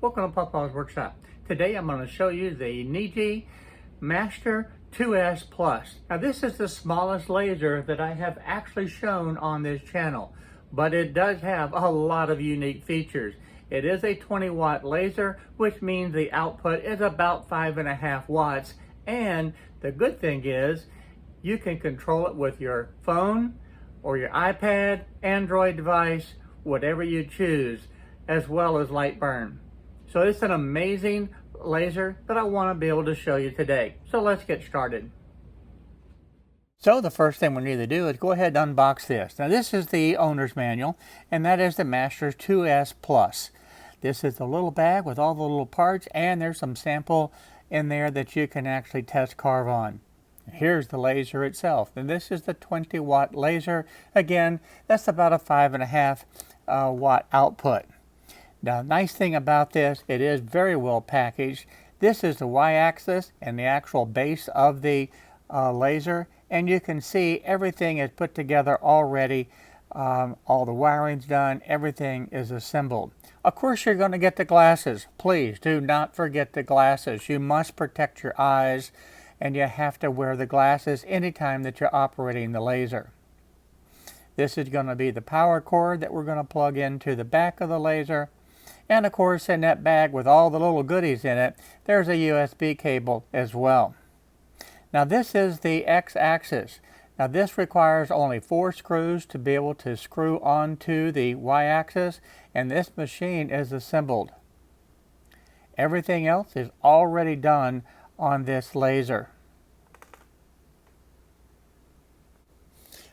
Welcome to Papa's Workshop. Today I'm going to show you the NEJE Master 2S Plus. Now this is the smallest laser that I have actually shown on this channel, but it does have a lot of unique features. It is a 20 watt laser, which means the output is about 5.5 watts. And the good thing is you can control it with your phone or your iPad, Android device, whatever you choose, as well as LightBurn. So it's an amazing laser that I want to be able to show you today. So let's get started. So the first thing we need to do is go ahead and unbox this. Now this is the owner's manual, and that is the Master 2S Plus. This is the little bag with all the little parts, and there's some sample in there that you can actually test carve on. Here's the laser itself, and this is the 20 watt laser. Again, that's about a 5.5 watt output. Now, nice thing about this, it is very well packaged. This is the y-axis and the actual base of the laser, and you can see everything is put together already. All the wiring's done, everything is assembled. Of course, you're going to get the glasses. Please do not forget the glasses. You must protect your eyes, and you have to wear the glasses anytime that you're operating the laser. This is going to be the power cord that we're going to plug into the back of the laser. And of course, in that bag with all the little goodies in it, there's a USB cable as well. Now this is the X-axis. Now this requires only 4 screws to be able to screw onto the Y-axis, and this machine is assembled. Everything else is already done on this laser.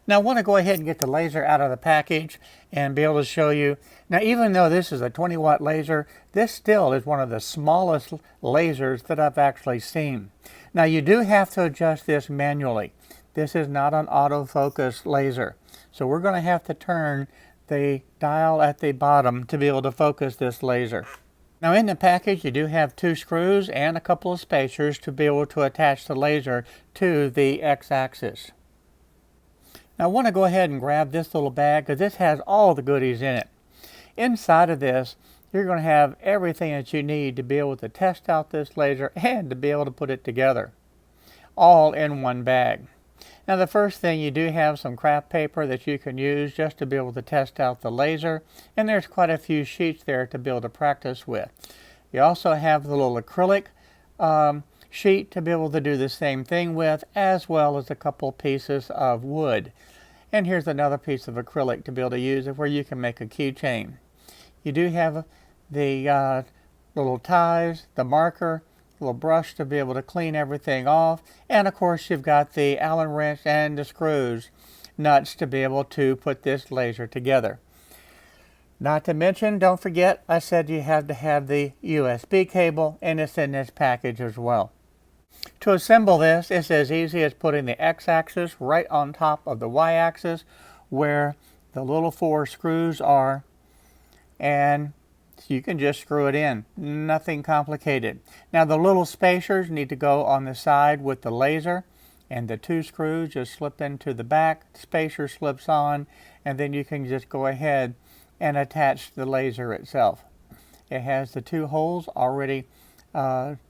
Now I want to go ahead and get the laser out of the package and be able to show you. Now even though this is a 20 watt laser, this still is one of the smallest lasers that I've actually seen. Now you do have to adjust this manually. This is not an autofocus laser. So we're going to have to turn the dial at the bottom to be able to focus this laser. Now in the package you do have 2 screws and a couple of spacers to be able to attach the laser to the X-axis. Now I want to go ahead and grab this little bag because this has all the goodies in it. Inside of this, you're going to have everything that you need to be able to test out this laser and to be able to put it together, all in one bag. Now the first thing, you do have some craft paper that you can use just to be able to test out the laser, and there's quite a few sheets there to be able to practice with. You also have the little acrylic sheet to be able to do the same thing with, as well as a couple pieces of wood. And here's another piece of acrylic to be able to use where you can make a keychain. You do have the little ties, the marker, little brush to be able to clean everything off, and of course you've got the Allen wrench and the screws, nuts to be able to put this laser together. Not to mention, don't forget, I said you have to have the USB cable, and it's in this package as well. To assemble this, it's as easy as putting the X-axis right on top of the Y-axis where the little 4 screws are, and you can just screw it in. Nothing complicated. Now the little spacers need to go on the side with the laser, and the 2 screws just slip into the back, the spacer slips on, and then you can just go ahead and attach the laser itself. It has the 2 holes already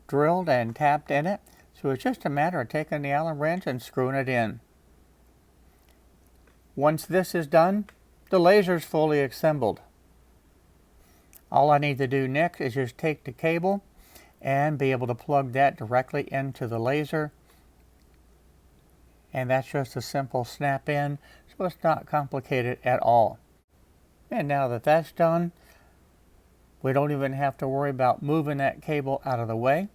drilled and tapped in it, so it's just a matter of taking the Allen wrench and screwing it in. Once this is done, the laser is fully assembled. All I need to do next is just take the cable and be able to plug that directly into the laser, and that's just a simple snap in, so it's not complicated at all. And now that that's done, we don't even have to worry about moving that cable out of the way.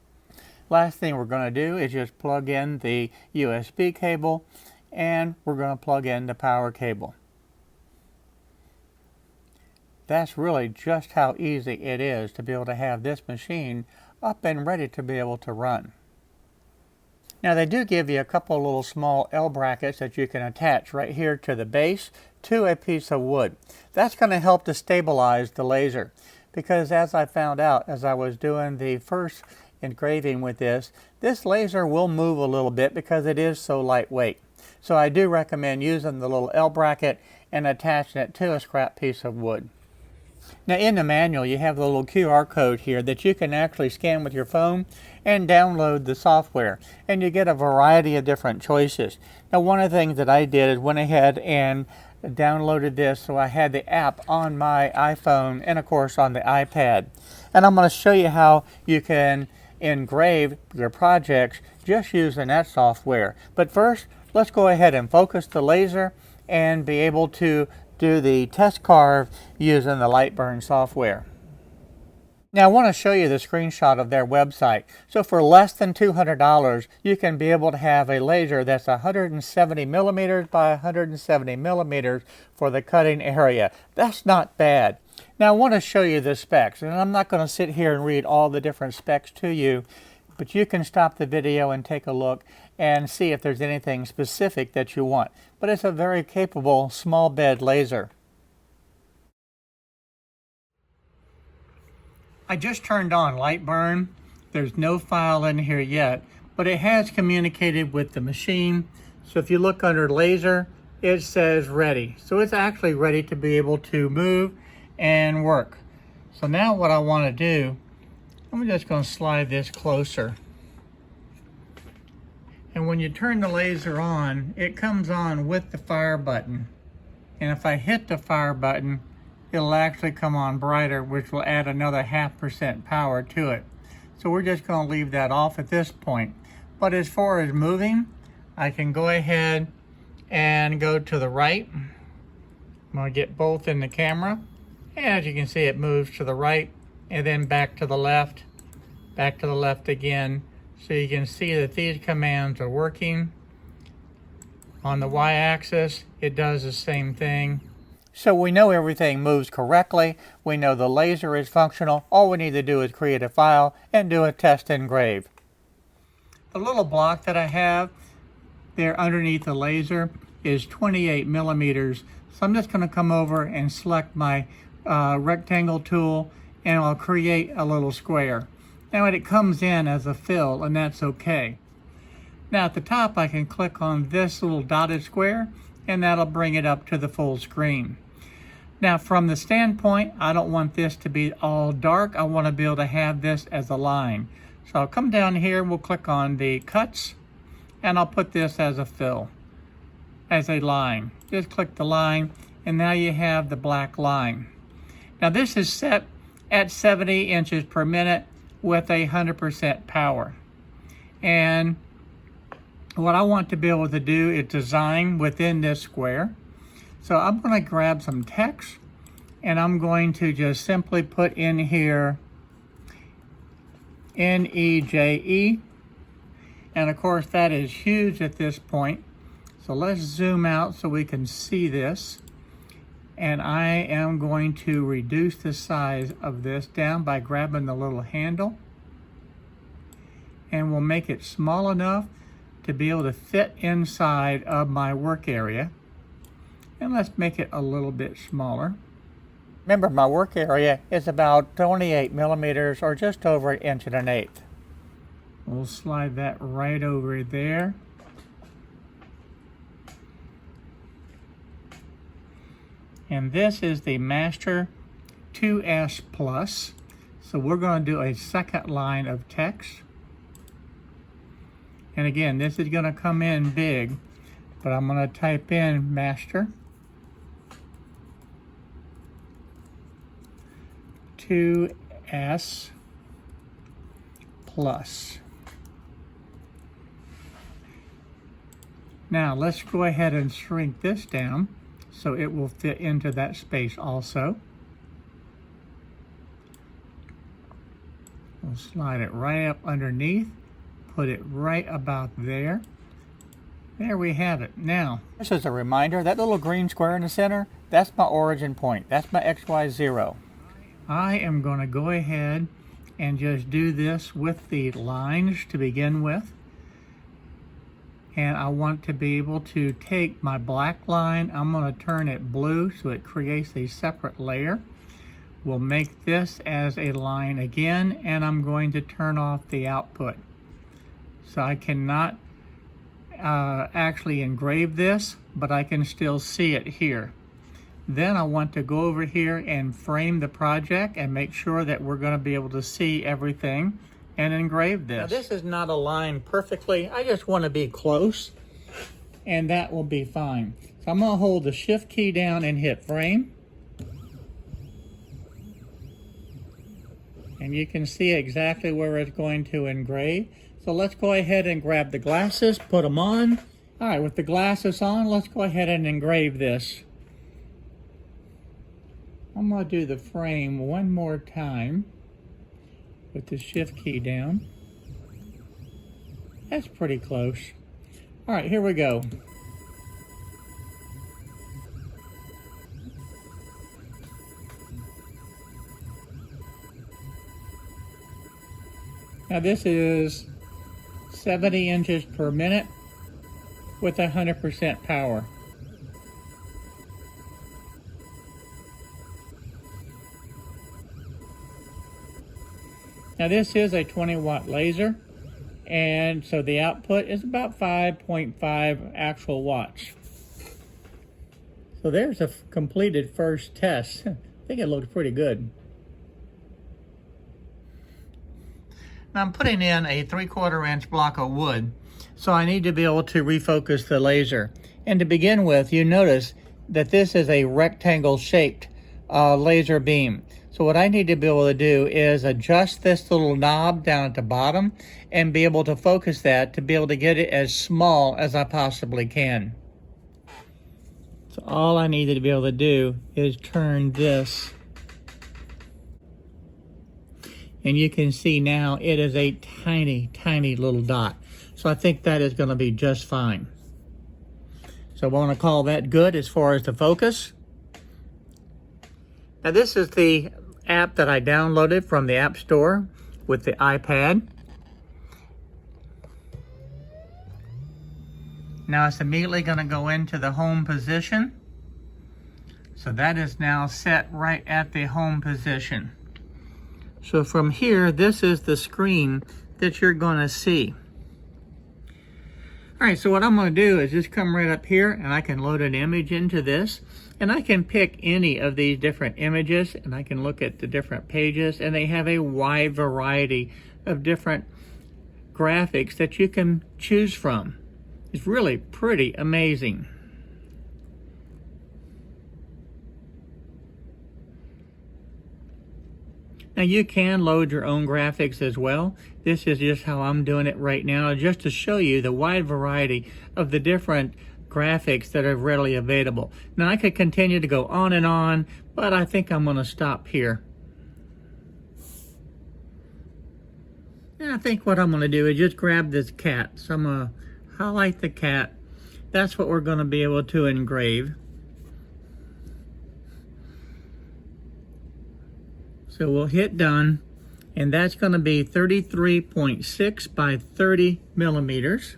Last thing we're going to do is just plug in the USB cable, and we're going to plug in the power cable. That's really just how easy it is to be able to have this machine up and ready to be able to run. Now they do give you a couple little small L brackets that you can attach right here to the base to a piece of wood. That's going to help to stabilize the laser, because as I found out as I was doing the first engraving with this laser will move a little bit because it is so lightweight. So I do recommend using the little L bracket and attaching it to a scrap piece of wood. Now in the manual you have the little QR code here that you can actually scan with your phone and download the software, and you get a variety of different choices. Now one of the things that I did is went ahead and downloaded this so I had the app on my iPhone and of course on the iPad. And I'm going to show you how you can engrave your projects just using that software. But first, let's go ahead and focus the laser and be able to do the test carve using the LightBurn software. Now I want to show you the screenshot of their website. So for less than $200, you can be able to have a laser that's 170 millimeters by 170 millimeters for the cutting area. That's not bad. Now I want to show you the specs, and I'm not going to sit here and read all the different specs to you, but you can stop the video and take a look and see if there's anything specific that you want. But it's a very capable small bed laser. I just turned on LightBurn. There's no file in here yet, but it has communicated with the machine. So if you look under laser, it says ready. So it's actually ready to be able to move and work. So now what I want to do, I'm just going to slide this closer. And when you turn the laser on, it comes on with the fire button. And if I hit the fire button, it'll actually come on brighter, which will add another 0.5% power to it. So we're just going to leave that off at this point. But as far as moving, I can go ahead and go to the right. I'm going to get both in the camera. And as you can see, it moves to the right and then back to the left again. So you can see that these commands are working. On the y-axis, it does the same thing. So we know everything moves correctly. We know the laser is functional. All we need to do is create a file and do a test engrave. The little block that I have there underneath the laser is 28 millimeters. So I'm just going to come over and select my rectangle tool, and I'll create a little square. Now it comes in as a fill, and that's okay. Now at the top I can click on this little dotted square, and that'll bring it up to the full screen. Now from the standpoint, I don't want this to be all dark. I want to be able to have this as a line. So I'll come down here, we'll click on the cuts, and I'll put this as a fill, as a line. Just click the line, and now you have the black line. Now this is set at 70 inches per minute with 100% power. And what I want to be able to do is design within this square. So I'm going to grab some text, and I'm going to just simply put in here NEJE. And of course that is huge at this point. So let's zoom out so we can see this. And I am going to reduce the size of this down by grabbing the little handle. And we'll make it small enough to be able to fit inside of my work area. And let's make it a little bit smaller. Remember, my work area is about 28 millimeters, or just over 1 1/8 inches. We'll slide that right over there. And this is the Master 2S Plus. So we're going to do a second line of text. And again, this is going to come in big, but I'm going to type in Master 2S Plus. Now let's go ahead and shrink this down so it will fit into that space also. We'll slide it right up underneath, put it right about there. There we have it. Now, this is a reminder, that little green square in the center, that's my origin point. That's my XY0. I am going to go ahead and just do this with the lines to begin with. And I want to be able to take my black line, I'm going to turn it blue so it creates a separate layer. We'll make this as a line again, and I'm going to turn off the output. So I cannot actually engrave this, but I can still see it here. Then I want to go over here and frame the project and make sure that we're going to be able to see everything and engrave this. Now this is not aligned perfectly. I just want to be close, and that will be fine. So I'm going to hold the shift key down and hit frame. And you can see exactly where it's going to engrave. So let's go ahead and grab the glasses, put them on. All right, with the glasses on, let's go ahead and engrave this. I'm going to do the frame one more time with the shift key down. That's pretty close. All right, here we go. Now this is 70 inches per minute with 100% power. Now this is a 20-watt laser, and so the output is about 5.5 actual watts. So there's a completed first test. I think it looks pretty good. Now I'm putting in a 3/4 inch block of wood, so I need to be able to refocus the laser. And to begin with, you notice that this is a rectangle shaped laser beam. So what I need to be able to do is adjust this little knob down at the bottom and be able to focus that to be able to get it as small as I possibly can. So all I needed to be able to do is turn this. And you can see now it is a tiny, tiny little dot. So I think that is going to be just fine. So I want to call that good as far as the focus. Now this is the app that I downloaded from the App Store with the iPad. Now it's immediately going to go into the home position. So that is now set right at the home position. So from here, this is the screen that you're going to see. All right, so what I'm going to do is just come right up here, and I can load an image into this, and I can pick any of these different images, and I can look at the different pages, and they have a wide variety of different graphics that you can choose from. It's really pretty amazing. Now you can load your own graphics as well. This is just how I'm doing it right now, just to show you the wide variety of the different graphics that are readily available. Now I could continue to go on, but I think I'm going to stop here. And I think what I'm going to do is just grab this cat. So I'm going to highlight the cat. That's what we're going to be able to engrave. So we'll hit done, and that's going to be 33.6 by 30 millimeters.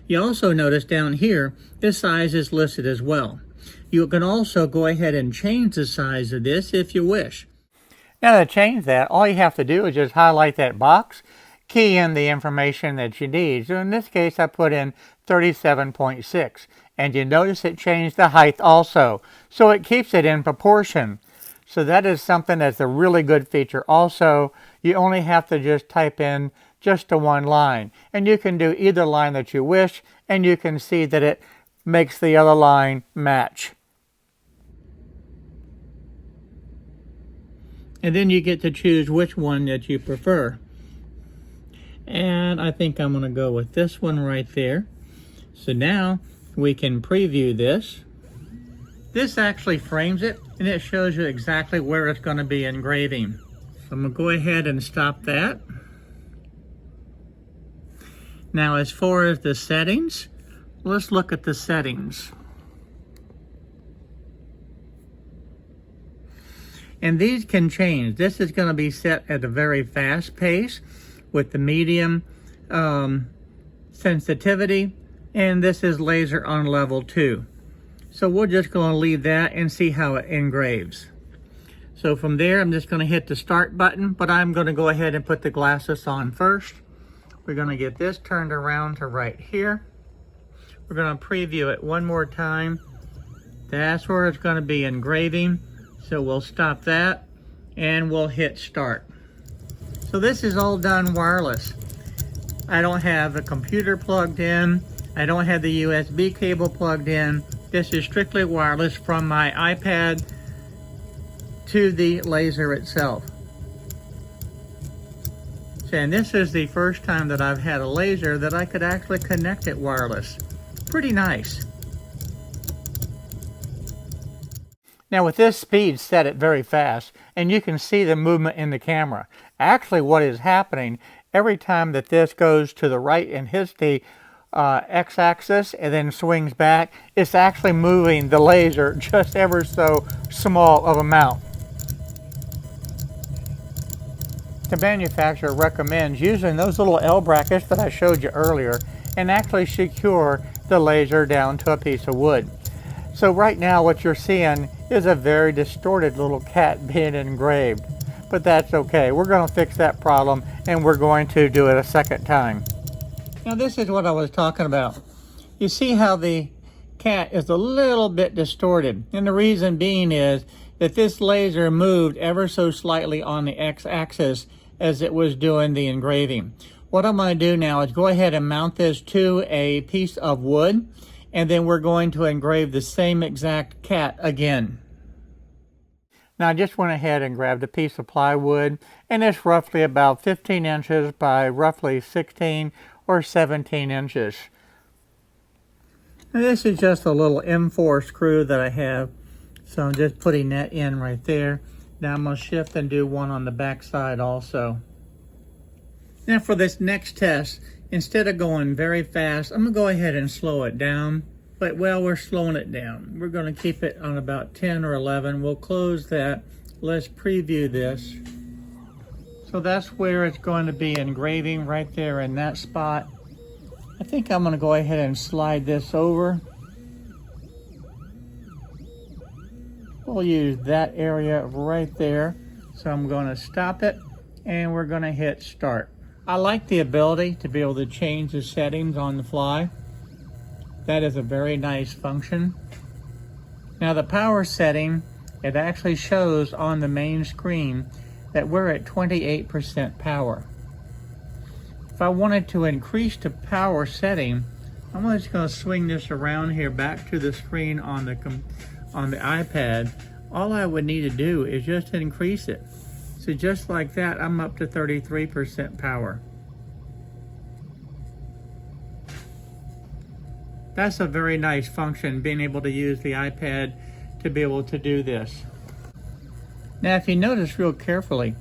You also notice down here, this size is listed as well. You can also go ahead and change the size of this if you wish. Now to change that, all you have to do is just highlight that box, key in the information that you need. So in this case, I put in 37.6, and you notice it changed the height also. So it keeps it in proportion. So that is something that's a really good feature. Also, you only have to just type in just to one line. And you can do either line that you wish, and you can see that it makes the other line match. And then you get to choose which one that you prefer. And I think I'm going to go with this one right there. So now we can preview this. This actually frames it, and it shows you exactly where it's going to be engraving. So I'm going to go ahead and stop that. Now as far as the settings, let's look at the settings. And these can change. This is going to be set at a very fast pace with the medium sensitivity, and this is laser on level 2. So we're just going to leave that and see how it engraves. So from there, I'm just going to hit the start button, but I'm going to go ahead and put the glasses on first. We're going to get this turned around to right here. We're going to preview it one more time That's where it's going to be engraving. So we'll stop that and we'll hit start. So this is all done wireless. I don't have a computer plugged in. I don't have the USB cable plugged in. This is strictly wireless from my iPad to the laser itself. And this is the first time that I've had a laser that I could actually connect it wireless. Pretty nice. Now with this speed set at very fast, and you can see the movement in the camera. Actually what is happening, every time that this goes to the right and hits the x-axis and then swings back, it's actually moving the laser just ever so small of amount. The manufacturer recommends using those little L brackets that I showed you earlier and actually secure the laser down to a piece of wood. So right now what you're seeing is a very distorted little cat being engraved, but that's okay. We're going to fix that problem and we're going to do it a second time. Now this is what I was talking about. You see how the cat is a little bit distorted, and the reason being is that this laser moved ever so slightly on the x-axis as it was doing the engraving. What I'm going to do now is go ahead and mount this to a piece of wood, and then we're going to engrave the same exact cat again. Now I just went ahead and grabbed a piece of plywood, and it's roughly about 15 inches by roughly 16 or 17 inches. Now this is just a little M4 screw that I have. So I'm just putting that in right there. Now I'm going to shift and do one on the back side also. Now for this next test, instead of going very fast, I'm going to go ahead and slow it down. But well, we're slowing it down. We're going to keep it on about 10 or 11. We'll close that. Let's preview this. So that's where it's going to be engraving right there in that spot. I think I'm going to go ahead and slide this over. We'll use that area right there. So I'm going to stop it and we're going to hit start. I like the ability to be able to change the settings on the fly. That is a very nice function. Now the power setting, it actually shows on the main screen that we're at 28% power. If I wanted to increase the power setting, I'm just going to swing this around here back to the screen on the iPad. All I would need to do is just increase it. So just like that, I'm up to 33% power. That's a very nice function, being able to use the iPad to be able to do this. Now if you notice real carefully,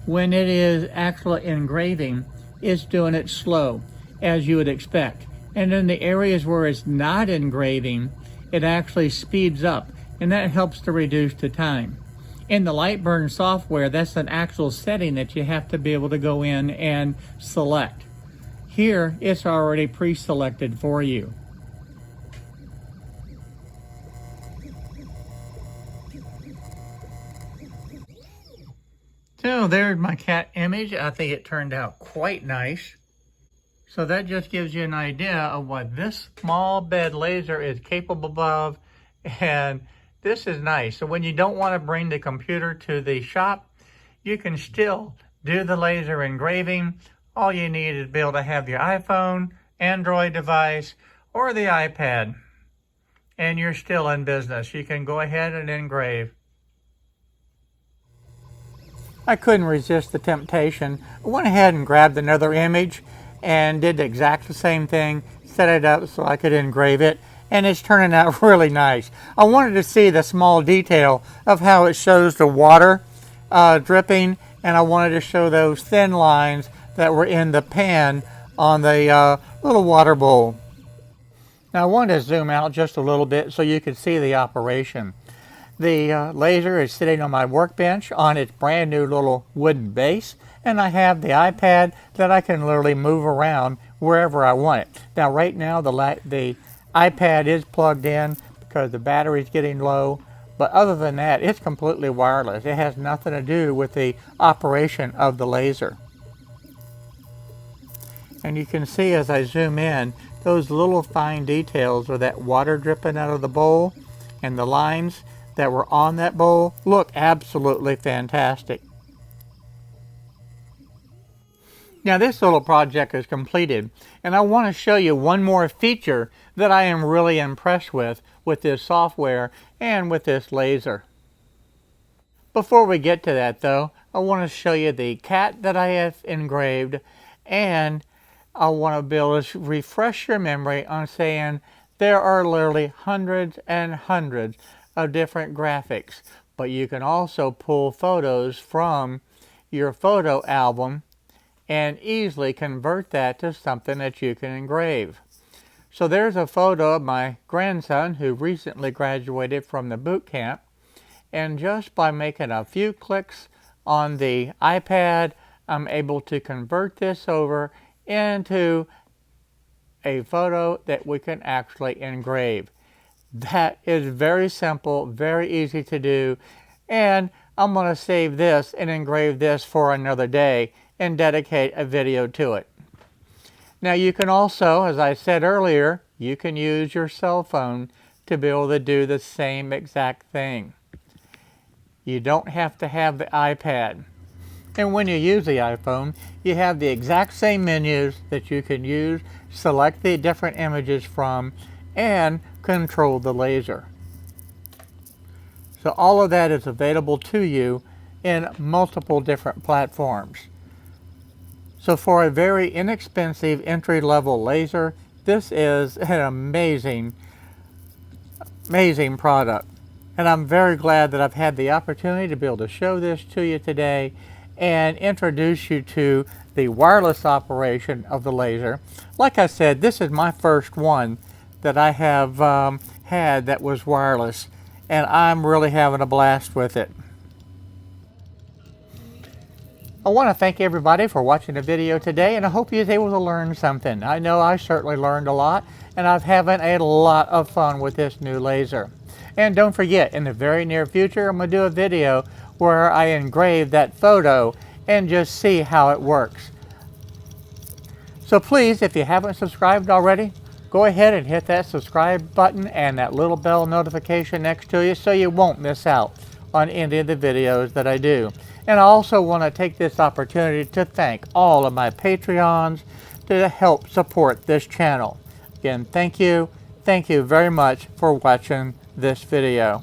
when it is actually engraving, it's doing it slow, as you would expect. And in the areas where it's not engraving, it actually speeds up, and that helps to reduce the time. In the LightBurn software, that's an actual setting that you have to be able to go in and select. Here, it's already pre-selected for you. So there's my cat image. I think it turned out quite nice. So that just gives you an idea of what this small bed laser is capable of, and this is nice. So when you don't want to bring the computer to the shop, you can still do the laser engraving. All you need is to be able to have your iPhone, Android device, or the iPad, and you're still in business. You can go ahead and engrave. I couldn't resist the temptation. I went ahead and grabbed another image and did the exact same thing, set it up so I could engrave it, and it's turning out really nice. I wanted to see the small detail of how it shows the water dripping, and I wanted to show those thin lines that were in the pan on the little water bowl. Now I wanted to zoom out just a little bit so you could see the operation. The laser is sitting on my workbench on its brand new little wooden base, and I have the iPad that I can literally move around wherever I want it. Now right now the iPad is plugged in because the battery is getting low, but other than that it's completely wireless. It has nothing to do with the operation of the laser. And you can see as I zoom in, those little fine details of that water dripping out of the bowl. and the lines that were on that bowl look absolutely fantastic. Now this little project is completed, and I want to show you one more feature that I am really impressed with this software and with this laser. Before we get to that though, I want to show you the cat that I have engraved, and I want to be able to refresh your memory on saying there are literally hundreds and hundreds of different graphics, but you can also pull photos from your photo album and easily convert that to something that you can engrave. So there's a photo of my grandson who recently graduated from the boot camp, and just by making a few clicks on the iPad, I'm able to convert this over into a photo that we can actually engrave. That is very simple, very easy to do, and I'm going to save this and engrave this for another day and dedicate a video to it. Now you can also, as I said earlier, you can use your cell phone to be able to do the same exact thing. You don't have to have the iPad. And when you use the iPhone, you have the exact same menus that you can use, select the different images from, and control the laser. So all of that is available to you in multiple different platforms. So for a very inexpensive entry-level laser, this is an amazing product. And I'm very glad that I've had the opportunity to be able to show this to you today and introduce you to the wireless operation of the laser. Like I said, this is my first one that I have had that was wireless, and I'm really having a blast with it. I want to thank everybody for watching the video today, and I hope you was able to learn something. I know I certainly learned a lot, and I'm having a lot of fun with this new laser. And don't forget, in the very near future, I'm going to do a video where I engrave that photo and just see how it works. So please, if you haven't subscribed already, go ahead and hit that subscribe button and that little bell notification next to you so you won't miss out on any of the videos that I do. And I also want to take this opportunity to thank all of my Patreons to help support this channel. Again, thank you very much for watching this video.